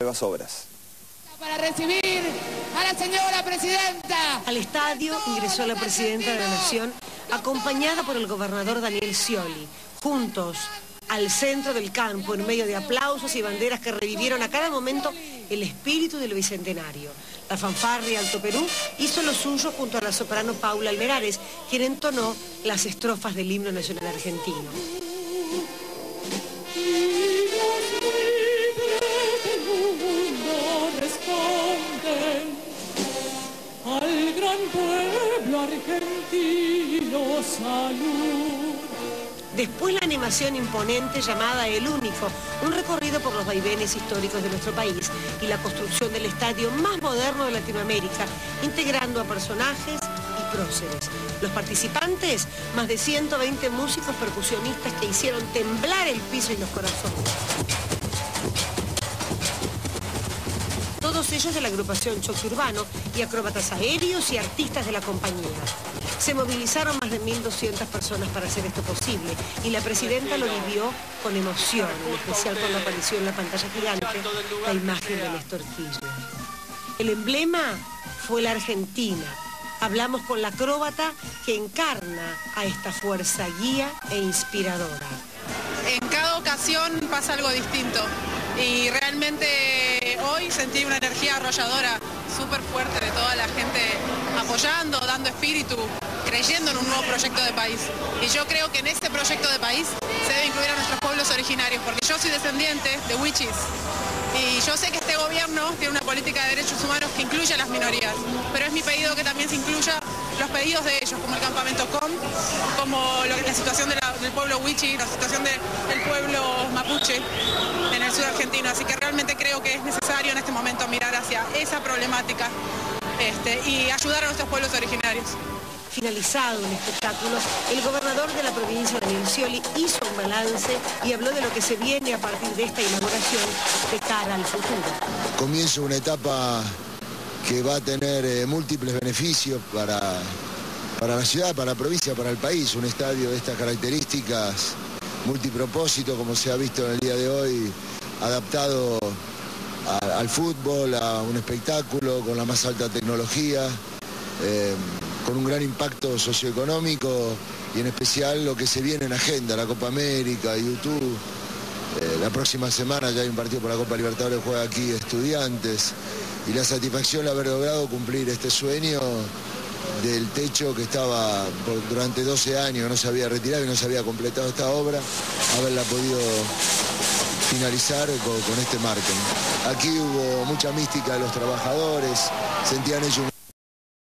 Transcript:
nuevas obras. Para recibir a la señora presidenta. Al estadio ingresó la presidenta de la Nación, acompañada por el gobernador Daniel Scioli. Juntos, al centro del campo, en medio de aplausos y banderas que revivieron a cada momento el espíritu del Bicentenario. La fanfarria Alto Perú hizo lo suyo junto a la soprano Paula Almerares, quien entonó las estrofas del himno nacional argentino. Al gran pueblo argentino, salud. Después la animación imponente llamada El Único, un recorrido por los vaivenes históricos de nuestro país y la construcción del estadio más moderno de Latinoamérica, integrando a personajes y próceres. Los participantes, más de 120 músicos percusionistas que hicieron temblar el piso y los corazones. Todos ellos de la agrupación Choque Urbano y acróbatas aéreos y artistas de la compañía. Se movilizaron más de 1.200 personas para hacer esto posible y la presidenta lo vivió con emoción, en especial cuando apareció en la pantalla gigante la imagen de Néstor Kirchner. El emblema fue la Argentina. Hablamos con la acróbata que encarna a esta fuerza guía e inspiradora. En cada ocasión pasa algo distinto y realmente hoy sentí una energía arrolladora súper fuerte de toda la gente apoyando, dando espíritu, creyendo en un nuevo proyecto de país. Y yo creo que en este proyecto de país se debe incluir a nuestros pueblos originarios, porque yo soy descendiente de huichis y yo sé que este gobierno tiene una política de derechos humanos que incluye a las minorías, pero es mi pedido que también se incluya los pedidos de ellos, como el campamento COM, como la situación del pueblo huichi, la situación del pueblo mapuche en el sur argentino. Así que realmente creo que es necesario en este momento mirar hacia esa problemática y ayudar a nuestros pueblos originarios. Finalizado el espectáculo, el gobernador de la provincia, Daniel Scioli, hizo un balance y habló de lo que se viene a partir de esta inauguración de cara al futuro. Comienza una etapa que va a tener múltiples beneficios para la ciudad, para la provincia, para el país. Un estadio de estas características, multipropósito, como se ha visto en el día de hoy, adaptado al fútbol, a un espectáculo con la más alta tecnología, con un gran impacto socioeconómico y en especial lo que se viene en agenda, la Copa América, YouTube. La próxima semana ya hay un partido por la Copa Libertadores, juega aquí Estudiantes, y la satisfacción de haber logrado cumplir este sueño del techo que estaba durante 12 años, no se había retirado y no se había completado esta obra, haberla podido finalizar con este marco. Aquí hubo mucha mística de los trabajadores, sentían ellos